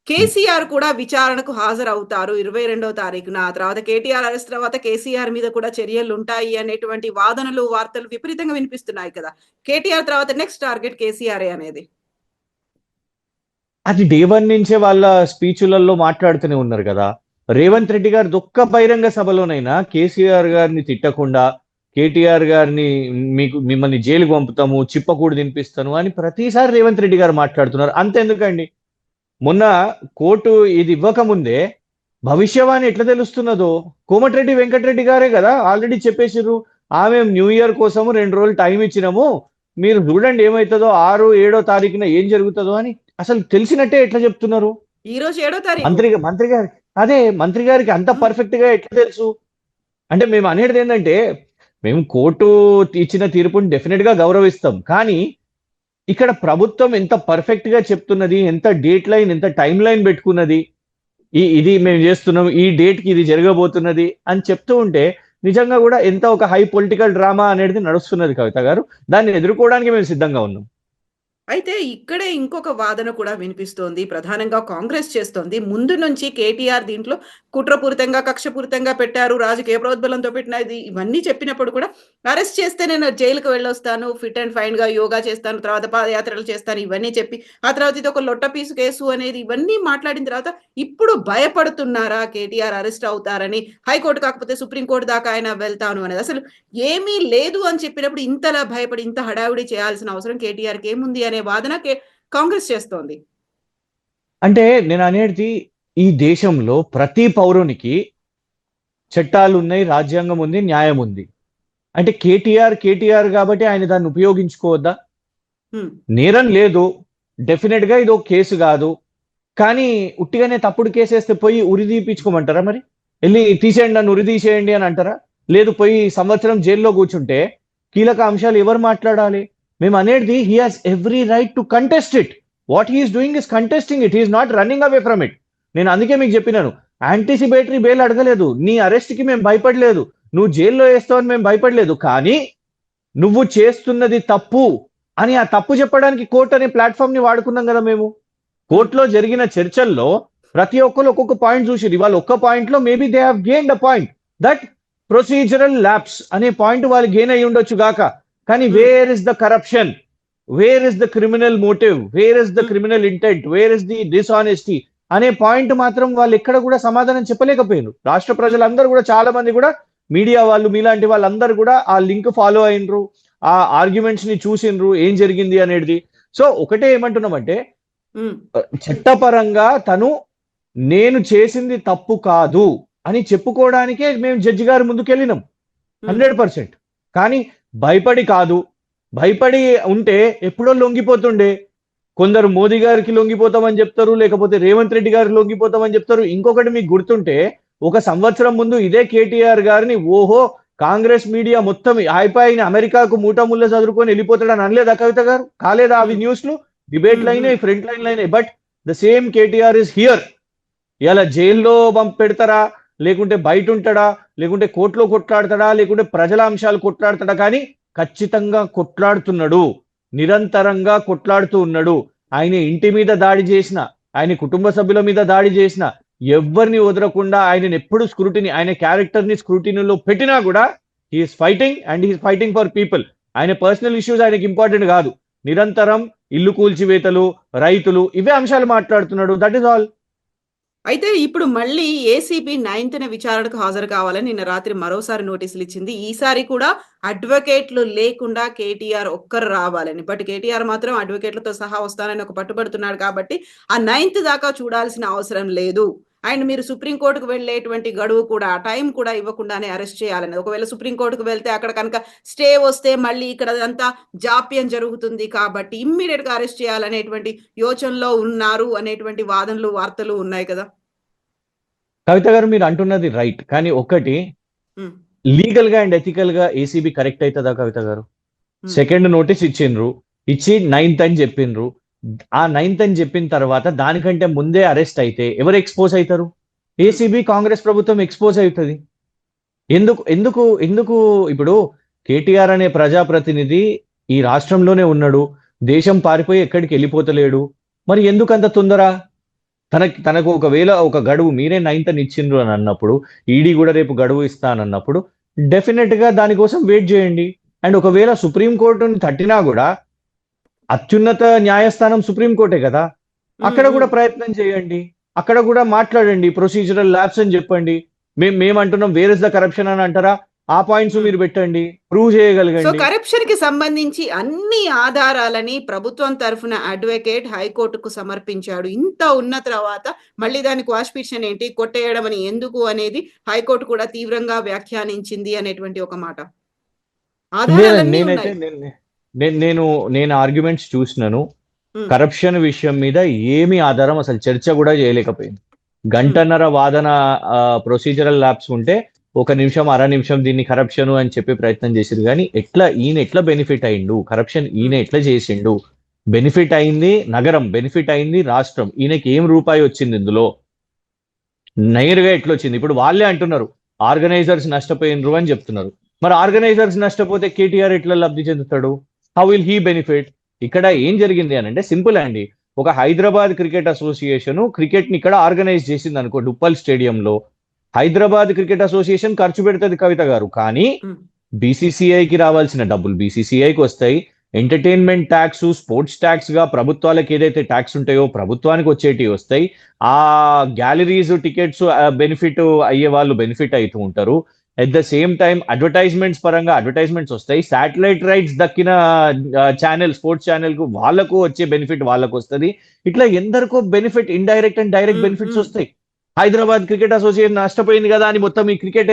కేసీఆర్ కూడా విచారణకు హాజరవుతారు 22వ తారీఖున. ఆ తర్వాత కేటీఆర్ అరెస్ట్ తర్వాత కేసీఆర్ మీద కూడా చర్యలుంటాయి అనేటువంటి వాదనలు, వార్తలు విపరీతంగా వినిపిస్తున్నాయి కదా! కేటీఆర్ తర్వాత నెక్స్ట్ టార్గెట్ కేసీఆరే అనేది. అది డే వన్ నుంచే వాళ్ళ స్పీచ్లలో మాట్లాడుతూనే ఉన్నారు కదా. రేవంత్ రెడ్డి గారి ఒక్క బహిరంగ సభలోనైనా కేసీఆర్ గారిని తిట్టకుండా, కేటీఆర్ గారిని మిమ్మల్ని జైలుకు పంపుతాము, చిప్పకూడు తినిపిస్తాను అని ప్రతిసారి రేవంత్ రెడ్డి గారు మాట్లాడుతున్నారు. అంతెందుకండి, మొన్న కోర్టు ఇది ఇవ్వకముందే భవిష్యవాణి ఎట్లా తెలుస్తున్నదో కోమటిరెడ్డి వెంకటరెడ్డి గారే కదా ఆల్రెడీ చెప్పేసిర్రు. ఆమె న్యూ ఇయర్ కోసము 2 రోజులు టైం ఇచ్చినాము, మీరు చూడండి ఏమవుతుందో 6, 7వ తారీఖున ఏం జరుగుతుందో అని. అసలు తెలిసినట్టే ఎట్లా చెప్తున్నారు ఈ రోజు 7వ తారీఖు. మంత్రి గారి మంత్రి గారికి అంత పర్ఫెక్ట్ గా ఎట్లా తెలుసు? అంటే మేము అనేది ఏంటంటే, మేము కోర్టు ఇచ్చిన తీర్పుని డెఫినెట్ గా గౌరవిస్తాం, కానీ ఇక్కడ ప్రభుత్వం ఎంత పర్ఫెక్ట్ గా చెప్తున్నది, ఎంత డేట్ లైన్, ఎంత టైం లైన్ పెట్టుకున్నది, ఇది మేము చేస్తున్నాం, ఈ డేట్ కి ఇది జరగబోతున్నది అని చెప్తూ ఉంటే నిజంగా కూడా ఎంత ఒక హై పొలిటికల్ డ్రామా అనేది నడుస్తున్నది కవిత గారు. దాన్ని ఎదుర్కోవడానికి మేము సిద్ధంగా ఉన్నాం. అయితే ఇక్కడే ఇంకొక వాదన కూడా వినిపిస్తోంది. ప్రధానంగా కాంగ్రెస్ చేస్తోంది. ముందు నుంచి కేటీఆర్ దీంట్లో కుట్రపూరితంగా, కక్షపూరితంగా పెట్టారు. రాజకీయ ప్రోద్బలంతో పెట్టినది ఇవన్నీ చెప్పినప్పుడు కూడా అరెస్ట్ చేస్తే నేను జైలుకి వెళ్ళొస్తాను, ఫిట్ అండ్ ఫైన్‌గా యోగా చేస్తాను, తర్వాత పాదయాత్రలు చేస్తాను ఇవన్నీ చెప్పి, ఆ తర్వాత ఇదొక లొట్ట పీసు కేసు అనేది ఇవన్నీ మాట్లాడిన తర్వాత ఇప్పుడు భయపడుతున్నారా కేటీఆర్ అరెస్ట్ అవుతారని? హైకోర్టు కాకపోతే సుప్రీం కోర్ట్ దాకా ఆయన వెళ్తాను అనేది. అసలు ఏమీ లేదు అని చెప్పినప్పుడు ఇంతలా భయపడి, ఇంత హడావిడి చేయాల్సిన అవసరం కేటీఆర్‌కి ఏముంది అనే వాదన కాంగ్రెస్ చేస్తోంది. అంటే నేను అనేది, ఈ దేశంలో ప్రతి పౌరునికి చట్టాలు ఉన్నాయి, రాజ్యాంగం ఉంది, న్యాయం ఉంది. అంటే కేటీఆర్ కాబట్టి ఆయన దాన్ని ఉపయోగించుకోవద్దా? నేరం లేదు, డెఫినెట్ గా ఇది ఒక కేసు కాదు, కానీ ఉట్టిగానే తప్పుడు కేసు వేస్తే పోయి ఉరి తీపించుకోమంటారా? మరి వెళ్ళి తీసేయండి, నన్ను ఉరి తీసేయండి అని అంటారా? లేదు, పోయి సంవత్సరం జైల్లో కూర్చుంటే కీలక అంశాలు ఎవరు మాట్లాడాలి? మేము అనేది, he has every right to contest it. What he's doing is contesting it, he's not running away from it. నేను అందుకే మీకు చెప్పినాను, యాంటిసిపేటరీ బెయిల్ అడగలేదు, నీ అరెస్ట్ కి మేము భయపడలేదు, నువ్వు జైల్లో వేస్తావని మేము భయపడలేదు, కానీ నువ్వు చేస్తున్నది తప్పు అని ఆ తప్పు చెప్పడానికి కోర్టు అనే ప్లాట్ఫామ్ ని వాడుకున్నాం కదా మేము. కోర్టులో జరిగిన చర్చల్లో ప్రతి ఒక్కరు ఒక్కొక్క పాయింట్ చూసిరు. ఇవాళ ఒక్క పాయింట్ లో maybe they have gained a point, that procedural lapse అనే పాయింట్ వాళ్ళు గెయిన్ అయ్యి ఉండొచ్చు గాక, కానీ where is the corruption, where is the criminal motive, where is the criminal intent, where is the dishonesty అనే పాయింట్ మాత్రం వాళ్ళు ఎక్కడ కూడా సమాధానం చెప్పలేకపోయారు. రాష్ట్ర ప్రజలందరూ కూడా, చాలా మంది కూడా, మీడియా వాళ్ళు, మీలాంటి వాళ్ళందరూ కూడా ఆ లింక్ ఫాలో అయినరు, ఆ ఆర్గ్యుమెంట్స్ ని చూసిండ్రు ఏం జరిగింది అనేది. సో ఒకటే ఏమంటున్నామంటే, చట్టపరంగా తను నేను చేసింది తప్పు కాదు అని చెప్పుకోవడానికే మేము జడ్జి గారి ముందుకు వెళ్ళినాం 100%. కానీ భయపడి కాదు. భయపడి ఉంటే ఎప్పుడో లొంగిపోతుండే. కొందరు మోదీ గారికి లొంగిపోతామని చెప్తారు, లేకపోతే రేవంత్ రెడ్డి గారికి లొంగిపోతామని చెప్తారు. ఇంకొకటి మీకు గుర్తుంటే, 1 సంవత్సరం ముందు ఇదే కేటీఆర్ గారిని ఓహో కాంగ్రెస్ మీడియా మొత్తం అయిపోయిన అమెరికాకు మూటముళ్ళ చదువుకొని వెళ్ళిపోతాడని అనలేదా కవిత గారు? కాలేదా అవి న్యూస్లు? డిబేట్లు అయినాయి, ఫ్రంట్ లైన్లు అయినాయి. But the same KTR is here. ఇలా జైల్లో పెడతారా, లేకుంటే బయట ఉంటాడా, లేకుంటే కోర్టులో కొట్లాడతాడా, లేకుంటే ప్రజల అంశాలు కొట్లాడతాడా, కానీ ఖచ్చితంగా కొట్లాడుతున్నాడు, నిరంతరంగా కొట్లాడుతూ ఉన్నాడు. ఆయన ఇంటి మీద దాడి చేసిన, ఆయన కుటుంబ సభ్యుల మీద దాడి చేసిన, ఎవరిని వదలకుండా ఆయనను ఎప్పుడు స్క్రూటినీ, ఆయన క్యారెక్టర్ ని స్క్రూటినీలో పెట్టినా కూడా he's fighting and he's fighting for people. ఆయన పర్సనల్ ఇష్యూస్ ఆయనకి ఇంపార్టెంట్ కాదు. నిరంతరం ఇల్లు కూల్చివేతలు, రైతులు, ఇవే అంశాలు మాట్లాడుతున్నాడు. That is all. అయితే ఇప్పుడు మళ్ళీ ఏసీబీ 9న విచారణకు హాజరు కావాలని నిన్న రాత్రి మరోసారి నోటీసులు ఇచ్చింది. ఈసారి కూడా అడ్వకేట్లు లేకుండా కేటీఆర్ ఒక్కరు రావాలని. బట్ కేటీఆర్ మాత్రం అడ్వకేట్లతో సహా వస్తానని ఒక పట్టుబడుతున్నాడు కాబట్టి ఆ 9th దాకా చూడాల్సిన అవసరం లేదు. అండ్ మీరు సుప్రీంకోర్టుకు వెళ్ళేటువంటి గడువు కూడా, టైం కూడా ఇవ్వకుండానే అరెస్ట్ చేయాలని. ఒకవేళ సుప్రీంకోర్టుకు వెళ్తే అక్కడ కనుక స్టే వస్తే మళ్ళీ ఇక్కడ అంతా జాప్యం జరుగుతుంది కాబట్టి ఇమ్మీడియట్ గా అరెస్ట్ చేయాలనేటువంటి యోచనలో ఉన్నారు అనేటువంటి వాదనలు, వార్తలు ఉన్నాయి కదా. కవిత గారు మీరు అంటున్నది రైట్, కానీ ఒకటి, లీగల్ గా అండ్ ఎథికల్ గా ఏసీబీ కరెక్ట్ అవుతుందా కవిత గారు? సెకండ్ నోటీస్ ఇచ్చిండ్రు, ఇచ్చి 9th అని చెప్పిండ్రు. ఆ 9th అని చెప్పిన తర్వాత దానికంటే ముందే అరెస్ట్ అయితే ఎవరు ఎక్స్పోజ్ అవుతారు? ఏసీబీ, కాంగ్రెస్ ప్రభుత్వం ఎక్స్పోజ్ అవుతుంది. ఎందుకు ఎందుకు ఎందుకు ఇప్పుడు కేటీఆర్ అనే ప్రజాప్రతినిధి ఈ రాష్ట్రంలోనే ఉన్నాడు, దేశం పారిపోయి ఎక్కడికి వెళ్ళిపోతలేడు, మరి ఎందుకు అంత తొందర? తనకు ఒకవేళ ఒక గడువు మీరే 9th ఇచ్చిండ్రు అని అన్నప్పుడు, ఈడీ కూడా రేపు గడువు ఇస్తా అని అన్నప్పుడు డెఫినెట్ గా దానికోసం వెయిట్ చేయండి. అండ్ ఒకవేళ సుప్రీంకోర్టుని తట్టినా కూడా అత్యున్నత న్యాయస్థానం సుప్రీంకోర్టే కదా, అక్కడ కూడా ప్రయత్నం చేయండి, అక్కడ కూడా మాట్లాడండి, ప్రొసీజరల్ ల్యాబ్స్ అని చెప్పండి. మేమంటున్నాం వేర్ ఇస్ ద కరప్షన్ అని అంటారా, ఆ పాయింట్స్ మీరు పెట్టండి, ప్రూవ్ సో చేయగలగండి. కరప్షన్ కి సంబంధించి అన్ని ఆధారాలని ప్రభుత్వం తరఫున అడ్వకేట్ హైకోర్టుకు సమర్పించాడు. ఇంత ఉన్న తర్వాత మళ్ళీ దానికి వాష్ పిటిషన్ ఏంటి, కొట్టేయడం అని ఎందుకు అనేది హైకోర్టు కూడా తీవ్రంగా వ్యాఖ్యానించింది అనేటువంటి ఒక మాట. ఆధారాలన్నీ నేనైతే ఉన్నాయి. నేను ఆర్గ్యుమెంట్స్ చూసినాను. ఉమ్, కరప్షన్ విషయం మీద ఏమీ ఆధారం అసలు చర్చ కూడా చేయలేకపోయింది. గంటన్నర వాదన ప్రొసీజరల్ ల్యాబ్స్ ఉంటే 1 నిమిషం 1/2 నిమిషం దీన్ని కరప్షన్ అని చెప్పి ప్రయత్నం చేసిరు. కానీ ఈయన ఎట్లా బెనిఫిట్ అయిండు, కరప్షన్ ఈయన ఎట్లా చేసిండు, బెనిఫిట్ అయింది నగరం, బెనిఫిట్ అయింది రాష్ట్రం, ఈయనకి ఏం రూపాయి వచ్చింది ఇందులో, నేరుగా ఎట్లా వచ్చింది. ఇప్పుడు వాళ్ళే అంటున్నారు ఆర్గనైజర్స్ నష్టపోయినరు అని చెప్తున్నారు. మరి ఆర్గనైజర్స్ నష్టపోతే కేటీఆర్ ఎట్లా లబ్ధి చెందుతాడు, హౌ విల్ హీ బెనిఫిట్? ఇక్కడ ఏం జరిగింది అని అంటే సింపుల్ అండి. ఒక హైదరాబాద్ క్రికెట్ అసోసియేషన్ క్రికెట్ ని ఇక్కడ ఆర్గనైజ్ చేసింది అనుకో, ఉప్పల్ స్టేడియంలో. హైదరాబాద్ క్రికెట్ అసోసియేషన్ ఖర్చు పెడుతుంది కవిత గారు, కానీ బీసీసీఐకి రావాల్సిన డబ్బులు బీసీసీఐకి వస్తాయి. ఎంటర్టైన్మెంట్ ట్యాక్స్, స్పోర్ట్స్ ట్యాక్స్ గా ప్రభుత్వాలకు ఏదైతే ట్యాక్స్ ఉంటాయో ప్రభుత్వానికి వచ్చేటివి వస్తాయి. ఆ గ్యాలరీస్ టికెట్స్ బెనిఫిట్ అయ్యే వాళ్ళు బెనిఫిట్ అవుతూ ఉంటారు. At the same time advertisements పరంగా అడ్వర్టైజ్మెంట్స్ వస్తాయి. శాటిలైట్ రైట్స్ దక్కిన ఛానల్, స్పోర్ట్స్ ఛానల్ కు వాళ్ళకు వచ్చే బెనిఫిట్ వాళ్ళకు వస్తుంది. ఇట్లా ఎందరికో benefit, indirect and direct benefits వస్తాయి. హైదరాబాద్ క్రికెట్ అసోసియేషన్ నష్టపోయింది కదా అని మొత్తం ఈ క్రికెట్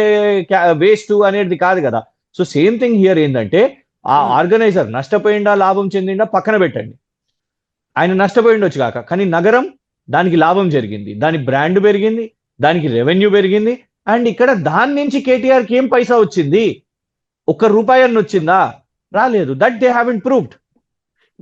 వేస్ట్ అనేది కాదు కదా. సో సేమ్ థింగ్ హియర్ ఏంటంటే ఆ ఆర్గనైజర్ నష్టపోయిందా లాభం చెందిందా పక్కన పెట్టండి, ఆయన నష్టపోయిండొచ్చు కాక, కానీ నగరం దానికి లాభం జరిగింది, దాని బ్రాండ్ పెరిగింది, దానికి రెవెన్యూ పెరిగింది. అండ్ ఇక్కడ దాని నుంచి కేటీఆర్కి ఏం పైసా వచ్చింది, ₹1 అన్న వచ్చిందా? రాలేదు. That they haven't proved.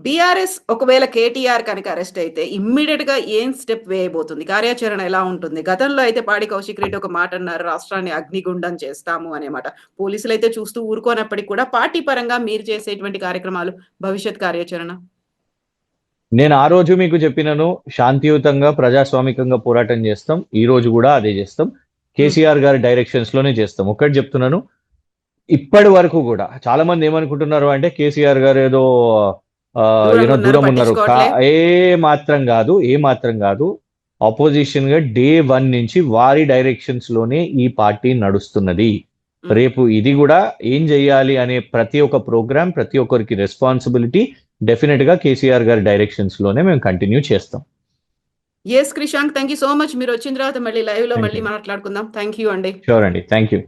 BRS ఒకవేళ కేటీఆర్ కనుక అరెస్ట్ అయితే ఇమ్మీడియట్ గా ఏం స్టెప్ వేయబోతుంది, కార్యాచరణ ఎలా ఉంటుంది? గతంలో అయితే పాడి కౌశిక్ రెడ్డి ఒక మాట అన్నారు, రాష్ట్రాన్ని అగ్నిగుండం చేస్తాము అనే మాట. పోలీసులు అయితే చూస్తూ ఊరుకోనప్పటికీ కూడా పార్టీ పరంగా మీరు చేసేటువంటి కార్యక్రమాలు, భవిష్యత్ కార్యాచరణ? నేను ఆ రోజు మీకు చెప్పినను, శాంతియుతంగా ప్రజాస్వామికంగా పోరాటం చేస్తాం. ఈ రోజు కూడా అదే చేస్తాం. కేసీఆర్ గారి డైరెక్షన్స్ లోనే చేస్తాం. ఒకటి చెప్తున్నాను, ఇప్పటి వరకు కూడా చాలా మంది ఏమనుకుంటున్నారు అంటే కేసీఆర్ గారు ఏదో దూరం ఉన్నారు. ఏ మాత్రం కాదు. ఆపోజిషన్ గా డే 1 నుంచి వారి డైరెక్షన్స్ లోనే ఈ పార్టీ నడుస్తున్నది. రేపు ఇది కూడా ఏం చెయ్యాలి అనే ప్రతి ఒక్క ప్రోగ్రామ్, ప్రతి ఒక్కరికి రెస్పాన్సిబిలిటీ డెఫినెట్ గా కేసీఆర్ గారి డైరెక్షన్స్ లోనే మేము కంటిన్యూ చేస్తాం. Yes Krishank, thank you so much. మీరు వచ్చిన తర్వాత మళ్ళీ లైవ్ లో మళ్ళీ మాట్లాడుకుందాం. థ్యాంక్ యూ అండి. షూర్ అండి, థ్యాంక్ యూ.